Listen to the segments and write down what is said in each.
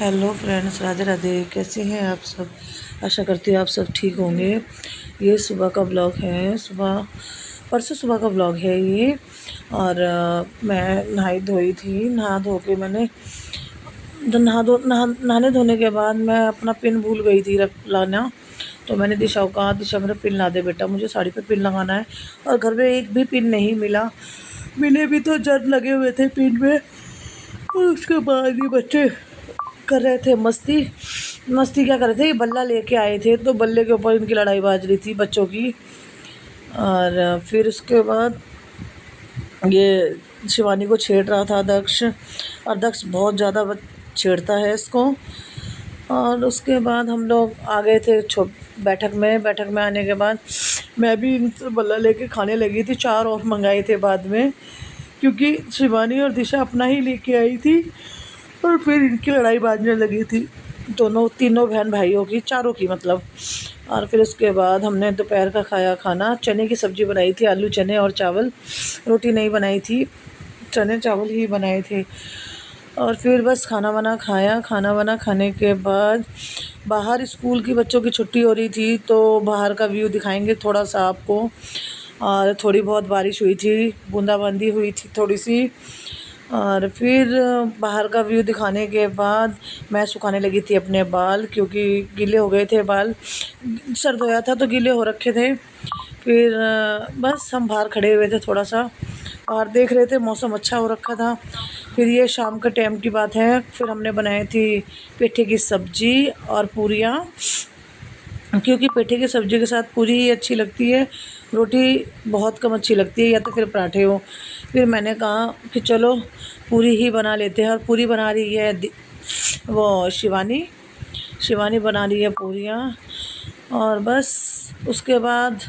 Hello friends, Radhe Radhe. कैसे हैं आप सब? आशा करती हूँ आप सब ठीक होंगे। ये सुबह का ब्लॉग है, परसों सुबह का ब्लॉग है ये। और मैं नहाई धोई थी। नहा धो के मैंने नहाने धोने के बाद मैं अपना पिन भूल गई थी लाना। तो मैंने दिशा को कहा, दिशा मेरा पिन ला दे बेटा, मुझे साड़ी पे पिन लगाना है। और घर में एक भी पिन नहीं मिला। मिले भी तो जड़ लगे हुए थे पिन में। और उसके बाद ये बच्चे कर रहे थे मस्ती क्या कर रहे थे, ये बल्ला लेके आए थे तो बल्ले के ऊपर इनकी लड़ाई बाज रही थी बच्चों की। और फिर उसके बाद ये शिवानी को छेड़ रहा था दक्ष, और दक्ष बहुत ज़्यादा छेड़ता है इसको। और उसके बाद हम लोग आ गए थे बैठक में आने के बाद मैं भी इनसे बल्ला लेके खाने लगी थी। 4 और मंगाए थे बाद में, क्योंकि शिवानी और दिशा अपना ही लेके आई थी। और फिर इनकी लड़ाई बाजने लगी थी, तीनों बहन भाइयों की, चारों की मतलब। और फिर उसके बाद हमने दोपहर का खाया खाना। चने की सब्ज़ी बनाई थी, आलू चने और चावल। रोटी नहीं बनाई थी, चने चावल ही बनाए थे। और फिर बस खाना वाना खाया। खाना वाना खाने के बाद बाहर स्कूल की बच्चों की छुट्टी हो रही थी, तो बाहर का व्यू दिखाएंगे थोड़ा सा आपको। और थोड़ी बहुत बारिश हुई थी, बूंदाबांदी हुई थी थोड़ी सी। और फिर बाहर का व्यू दिखाने के बाद मैं सुखाने लगी थी अपने बाल, क्योंकि गीले हो गए थे बाल। सर धोया था तो गीले हो रखे थे। फिर बस हम बाहर खड़े हुए थे, थोड़ा सा बाहर देख रहे थे, मौसम अच्छा हो रखा था। फिर ये शाम के टाइम की बात है। फिर हमने बनाई थी पेठे की सब्ज़ी और पूरियाँ, क्योंकि पेठे की सब्ज़ी के साथ पूरी ही अच्छी लगती है, रोटी बहुत कम अच्छी लगती है, या तो फिर पराठे हो। फिर मैंने कहा कि चलो पूरी ही बना लेते हैं। और पूरी बना रही है वो शिवानी बना रही है पूरियाँ। और बस उसके बाद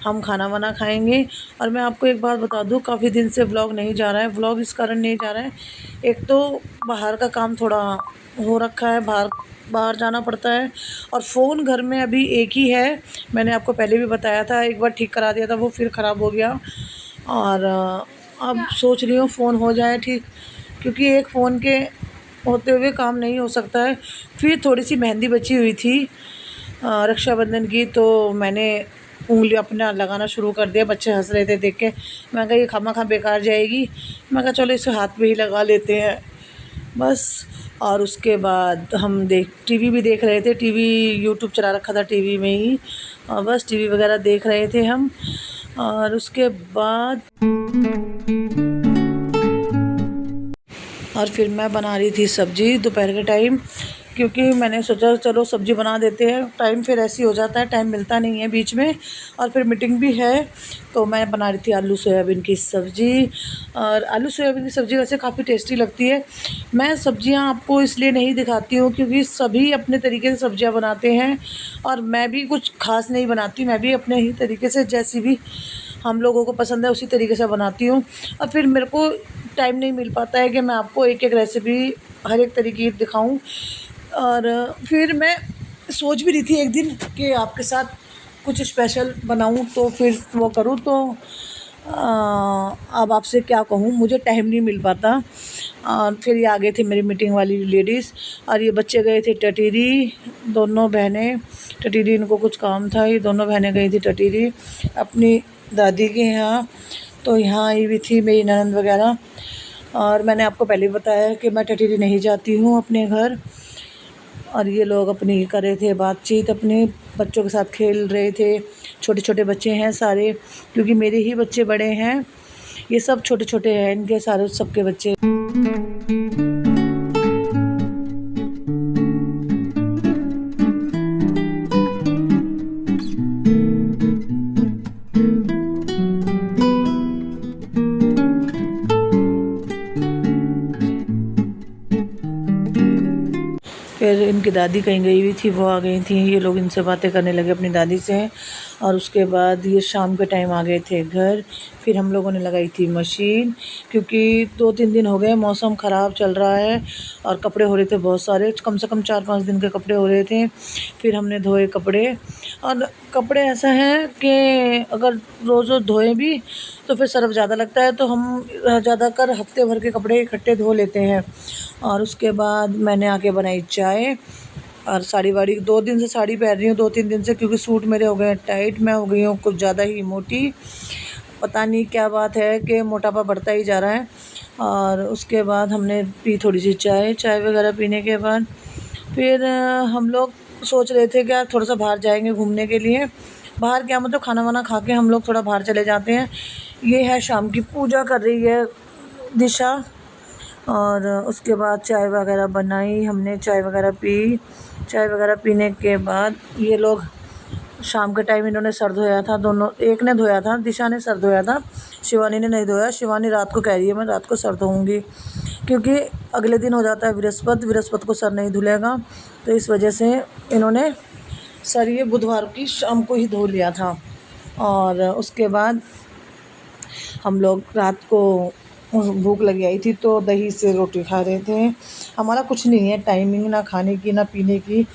हम खाना वाना खाएंगे। और मैं आपको एक बात बता दूं, काफ़ी दिन से व्लॉग नहीं जा रहा है। व्लॉग इस कारण नहीं जा रहा है, एक तो बाहर का काम थोड़ा हो रखा है, बाहर जाना पड़ता है। और फ़ोन घर में अभी एक ही है, मैंने आपको पहले भी बताया था। एक बार ठीक करा दिया था, वो फिर ख़राब हो गया। और अब सोच रही हूँ फ़ोन हो जाए ठीक, क्योंकि एक फ़ोन के होते हुए काम नहीं हो सकता है। फिर थोड़ी सी मेहंदी बची हुई थी रक्षाबंधन की, तो मैंने उंगली अपना लगाना शुरू कर दिया। बच्चे हंस रहे थे देख के। मैं कहा ये खामा बेकार जाएगी, मैं कहा चलो इसे हाथ में ही लगा लेते हैं बस। और उसके बाद हम टीवी भी देख रहे थे। टीवी यूट्यूब चला रखा था टीवी में ही, और बस टीवी वगैरह देख रहे थे हम। और उसके बाद और फिर मैं बना रही थी सब्ज़ी दोपहर के टाइम, क्योंकि मैंने सोचा चलो सब्ज़ी बना देते हैं। टाइम फिर ऐसे ही हो जाता है, टाइम मिलता नहीं है बीच में। और फिर मीटिंग भी है, तो मैं बना रही थी आलू सोयाबीन की सब्ज़ी। और आलू सोयाबीन की सब्ज़ी वैसे काफ़ी टेस्टी लगती है। मैं सब्ज़ियां आपको इसलिए नहीं दिखाती हूँ, क्योंकि सभी अपने तरीके से सब्ज़ियाँ बनाते हैं, और मैं भी कुछ ख़ास नहीं बनाती। मैं भी अपने ही तरीके से, जैसी भी हम लोगों को पसंद है उसी तरीके से बनाती हूँ। और फिर मेरे को टाइम नहीं मिल पाता है कि मैं आपको एक एक रेसिपी हर एक तरीके की दिखाऊं। और फिर मैं सोच भी रही थी एक दिन कि आपके साथ कुछ स्पेशल बनाऊं, तो फिर वो करूं। तो अब आपसे क्या कहूं, मुझे टाइम नहीं मिल पाता। और फिर ये आ गए थे मेरी मीटिंग वाली लेडीज़, और ये बच्चे गए थे टटीरी। दोनों बहनें टटीरी, इनको कुछ काम था, ये दोनों बहनें गई थी टटीरी अपनी दादी के यहाँ। तो यहाँ आई हुई थी मेरी ननंद वगैरह। और मैंने आपको पहले बताया कि मैं टटीरी नहीं जाती हूँ अपने घर। और ये लोग अपनी कर रहे थे बातचीत, अपने बच्चों के साथ खेल रहे थे। छोटे छोटे बच्चे हैं सारे, क्योंकि मेरे ही बच्चे बड़े हैं, ये सब छोटे छोटे हैं, इनके सारे सबके बच्चे। फिर इनकी दादी कहीं गई हुई थी, वो आ गई थी। ये लोग इनसे बातें करने लगे अपनी दादी से। और उसके बाद ये शाम के टाइम आ गए थे घर। फिर हम लोगों ने लगाई थी मशीन, क्योंकि 2-3 दिन हो गए मौसम ख़राब चल रहा है और कपड़े हो रहे थे बहुत सारे, कम से कम 4-5 दिन के कपड़े हो रहे थे। फिर हमने धोए कपड़े, और कपड़े ऐसा है कि अगर रोज़ रोज़ धोए भी तो फिर सर्फ ज़्यादा लगता है, तो हम ज़्यादातर हफ्ते भर के कपड़े इकट्ठे धो लेते हैं। और उसके बाद मैंने आके बनाई चाय, और साड़ी वाड़ी 2 दिन से साड़ी पहन रही हूँ, 2-3 दिन से, क्योंकि सूट मेरे हो गए हैं टाइट, मैं हो गई हूँ कुछ ज़्यादा ही मोटी। पता नहीं क्या बात है कि मोटापा बढ़ता ही जा रहा है। और उसके बाद हमने पी थोड़ी सी चाय, चाय वगैरह पीने के बाद फिर हम लोग सोच रहे थे कि यार थोड़ा सा बाहर जाएंगे घूमने के लिए। बाहर क्या, मतलब खाना वाना खा के हम लोग थोड़ा बाहर चले जाते हैं। ये है शाम की पूजा कर रही है दिशा। और उसके बाद चाय वगैरह बनाई हमने, चाय वगैरह पी। चाय वगैरह पीने के बाद ये लोग शाम के टाइम इन्होंने सर धोया था, दोनों, एक ने धोया था, दिशा ने सर धोया था, शिवानी ने नहीं धोया। शिवानी रात को कह रही है मैं रात को सर धोऊंगी, क्योंकि अगले दिन हो जाता है बृहस्पति को सर नहीं धुलेगा, तो इस वजह से इन्होंने सर ये बुधवार की शाम को ही धो लिया था। और उसके बाद हम लोग रात को भूख लगी आई थी तो दही से रोटी खा रहे थे। हमारा कुछ नहीं है टाइमिंग, ना खाने की ना पीने की,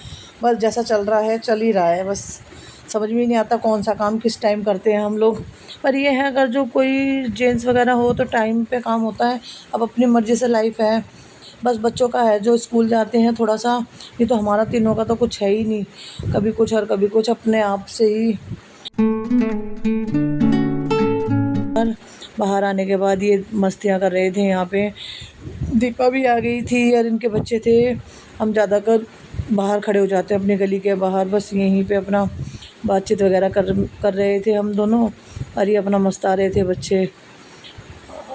बस जैसा चल रहा है चल ही रहा है। बस समझ में ही नहीं आता कौन सा काम किस टाइम करते हैं हम लोग। पर ये है अगर जो कोई जेंट्स वगैरह हो तो टाइम पे काम होता है। अब अपनी मर्ज़ी से लाइफ है, बस बच्चों का है जो स्कूल जाते हैं थोड़ा सा, ये तो हमारा तीनों का तो कुछ है ही नहीं, कभी कुछ और कभी कुछ, अपने आप से ही। बाहर आने के बाद ये मस्तियाँ कर रहे थे यहाँ पे। दीपा भी आ गई थी और इनके बच्चे थे। हम ज़्यादातर बाहर खड़े हो जाते हैं अपनी गली के बाहर, बस यहीं पे अपना बातचीत वगैरह कर रहे थे हम दोनों, और ये अपना मस्ता रहे थे बच्चे।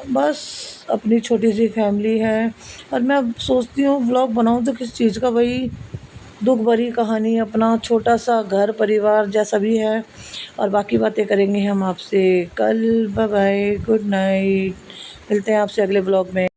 बस अपनी छोटी सी फैमिली है। और मैं अब सोचती हूँ व्लॉग बनाऊँ तो किस चीज़ का, वही दुख भरी कहानी, अपना छोटा सा घर परिवार जैसा भी है। और बाकी बातें करेंगे हम आपसे कल। बाय बाय, गुड नाइट, मिलते हैं आपसे अगले व्लॉग में।